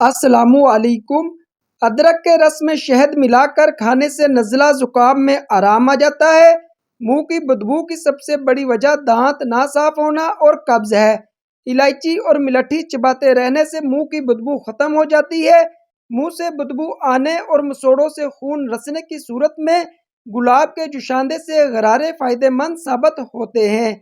السلام علیکم۔ ادرک کے رس میں شہد ملا کر کھانے سے نزلہ زکام میں آرام آ جاتا ہے۔ منہ کی بدبو کی سب سے بڑی وجہ دانت نہ صاف ہونا اور قبض ہے۔ الائچی اور ملٹھی چباتے رہنے سے منہ کی بدبو ختم ہو جاتی ہے۔ منہ سے بدبو آنے اور مسوڑوں سے خون رسنے کی صورت میں گلاب کے جوشاندے سے غرارے فائدہ مند ثابت ہوتے ہیں۔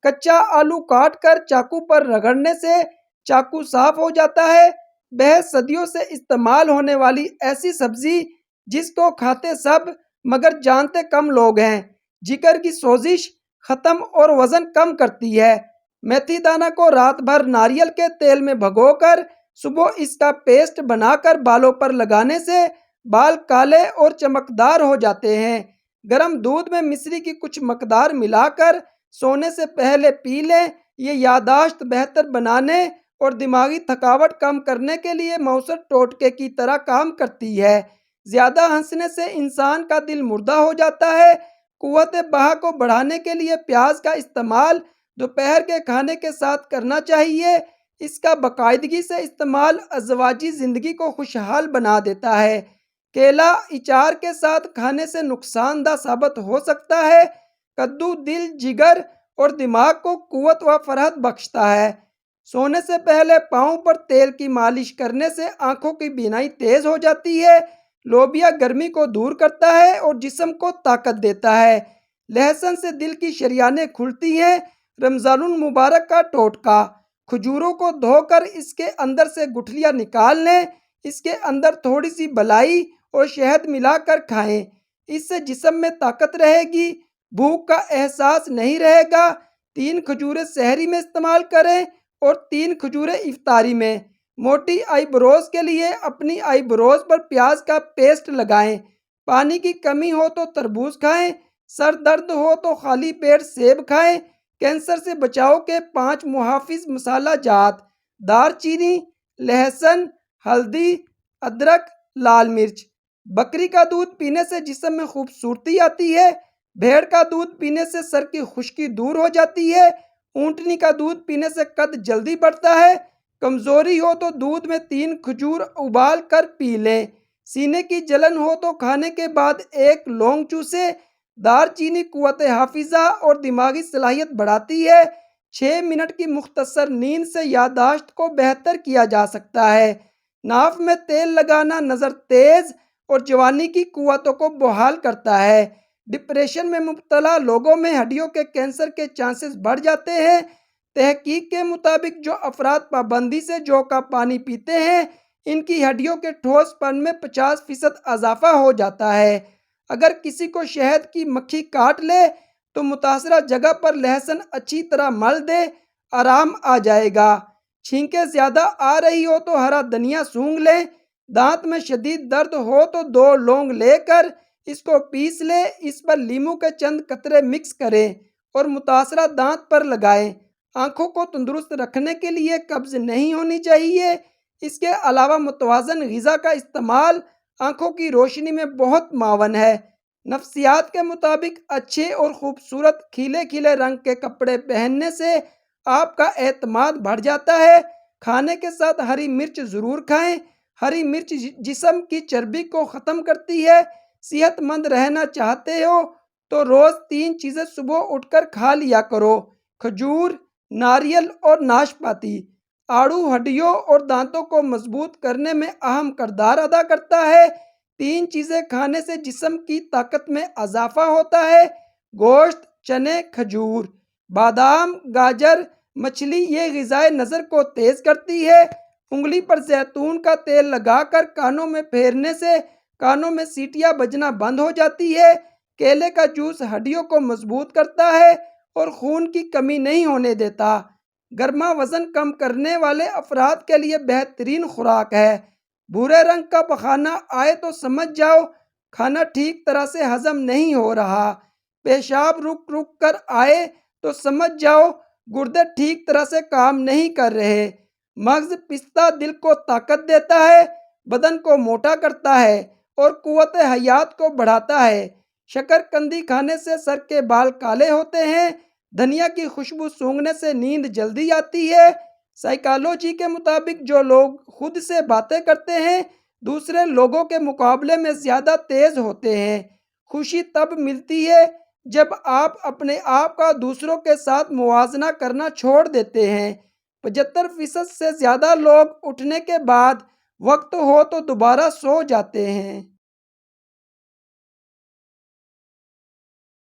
کچا آلو کاٹ کر چاقو پر رگڑنے سے چاقو صاف ہو جاتا ہے۔ بہت صدیوں سے استعمال ہونے والی ایسی سبزی جس کو کھاتے سب مگر جانتے کم لوگ ہیں، جگر کی سوزش ختم اور وزن کم کرتی ہے۔ میتھی دانہ کو رات بھر ناریل کے تیل میں بھگو کر صبح اس کا پیسٹ بنا کر بالوں پر لگانے سے بال کالے اور چمکدار ہو جاتے ہیں۔ گرم دودھ میں مصری کی کچھ مقدار ملا کر سونے سے پہلے پی لیں۔ یہ یادداشت بہتر بنانے اور دماغی تھکاوٹ کم کرنے کے لیے مؤثر ٹوٹکے کی طرح کام کرتی ہے۔ زیادہ ہنسنے سے انسان کا دل مردہ ہو جاتا ہے۔ قوت بہا کو بڑھانے کے لیے پیاز کا استعمال دوپہر کے کھانے کے ساتھ کرنا چاہیے۔ اس کا باقاعدگی سے استعمال ازواجی زندگی کو خوشحال بنا دیتا ہے۔ کیلا اچار کے ساتھ کھانے سے نقصان دہ ثابت ہو سکتا ہے۔ کدو دل، جگر اور دماغ کو قوت و فرحت بخشتا ہے۔ سونے سے پہلے پاؤں پر تیل کی مالش کرنے سے آنکھوں کی بینائی تیز ہو جاتی ہے۔ لوبیا گرمی کو دور کرتا ہے اور جسم کو طاقت دیتا ہے۔ لہسن سے دل کی شریانیں کھلتی ہیں۔ رمضان المبارک کا ٹوٹکا: کھجوروں کو دھو کر اس کے اندر سے گٹھلیاں نکال لیں۔ اس کے اندر تھوڑی سی بلائی اور شہد ملا کر کھائیں۔ اس سے جسم میں طاقت رہے گی، بھوک کا احساس نہیں رہے گا۔ 3 کھجوریں سحری میں استعمال کریں اور 3 کھجوریں افطاری میں۔ موٹی آئی بروز کے لیے اپنی آئی بروز پر پیاز کا پیسٹ لگائیں۔ پانی کی کمی ہو تو تربوز کھائیں۔ سر درد ہو تو خالی پیٹ سیب کھائیں۔ کینسر سے بچاؤ کے 5 محافظ مسالہ جات: دار چینی، لہسن، ہلدی، ادرک، لال مرچ۔ بکری کا دودھ پینے سے جسم میں خوبصورتی آتی ہے۔ بھیڑ کا دودھ پینے سے سر کی خشکی دور ہو جاتی ہے۔ اونٹنی کا دودھ پینے سے قد جلدی بڑھتا ہے۔ کمزوری ہو تو دودھ میں 3 کھجور ابال کر پی لیں۔ سینے کی جلن ہو تو کھانے کے بعد 1 لونگ چوسیں۔ دار چینی قوت حافظہ اور دماغی صلاحیت بڑھاتی ہے۔ 6 منٹ کی مختصر نیند سے یادداشت کو بہتر کیا جا سکتا ہے۔ ناف میں تیل لگانا نظر تیز اور جوانی کی قوتوں کو بحال کرتا ہے۔ ڈپریشن میں مبتلا لوگوں میں ہڈیوں کے کینسر کے چانسز بڑھ جاتے ہیں۔ تحقیق کے مطابق جو افراد پابندی سے جو کا پانی پیتے ہیں ان کی ہڈیوں کے ٹھوس پن میں 50% اضافہ ہو جاتا ہے۔ اگر کسی کو شہد کی مکھی کاٹ لے تو متاثرہ جگہ پر لہسن اچھی طرح مل دے، آرام آ جائے گا۔ چھینکیں زیادہ آ رہی ہو تو ہرا دھنیا سونگھ لیں۔ دانت میں شدید درد ہو تو 2 لونگ لے کر اس کو پیس لیں۔ اس پر لیموں کے چند قطرے مکس کریں اور متاثرہ دانت پر لگائیں۔ آنکھوں کو تندرست رکھنے کے لیے قبض نہیں ہونی چاہیے۔ اس کے علاوہ متوازن غذا کا استعمال آنکھوں کی روشنی میں بہت معاون ہے۔ نفسیات کے مطابق اچھے اور خوبصورت کھلے کھلے رنگ کے کپڑے پہننے سے آپ کا اعتماد بڑھ جاتا ہے۔ کھانے کے ساتھ ہری مرچ ضرور کھائیں۔ ہری مرچ جسم کی چربی کو ختم کرتی ہے۔ صحت مند رہنا چاہتے ہو تو روز 3 چیزیں صبح اٹھ کر کھا لیا کرو: کھجور، ناریل اور ناشپاتی۔ آڑو ہڈیوں اور دانتوں کو مضبوط کرنے میں اہم کردار ادا کرتا ہے۔ 3 چیزیں کھانے سے جسم کی طاقت میں اضافہ ہوتا ہے: گوشت، چنے، کھجور۔ بادام، گاجر، مچھلی یہ غذائے نظر کو تیز کرتی ہے۔ انگلی پر زیتون کا تیل لگا کر کانوں میں پھیرنے سے کانوں میں سیٹیاں بجنا بند ہو جاتی ہے۔ کیلے کا جوس ہڈیوں کو مضبوط کرتا ہے اور خون کی کمی نہیں ہونے دیتا۔ گرما وزن کم کرنے والے افراد کے لیے بہترین خوراک ہے۔ بھورے رنگ کا پخانہ آئے تو سمجھ جاؤ کھانا ٹھیک طرح سے ہضم نہیں ہو رہا۔ پیشاب رک رک کر آئے تو سمجھ جاؤ گردے ٹھیک طرح سے کام نہیں کر رہے۔ مغز پستہ دل کو طاقت دیتا ہے، بدن کو موٹا کرتا ہے اور قوت حیات کو بڑھاتا ہے۔ شکر قندی کھانے سے سر کے بال کالے ہوتے ہیں۔ دھنیا کی خوشبو سونگھنے سے نیند جلدی آتی ہے۔ سائیکالوجی کے مطابق جو لوگ خود سے باتیں کرتے ہیں دوسرے لوگوں کے مقابلے میں زیادہ تیز ہوتے ہیں۔ خوشی تب ملتی ہے جب آپ اپنے آپ کا دوسروں کے ساتھ موازنہ کرنا چھوڑ دیتے ہیں۔ 75% سے زیادہ لوگ اٹھنے کے بعد وقت ہو تو دوبارہ سو جاتے ہیں۔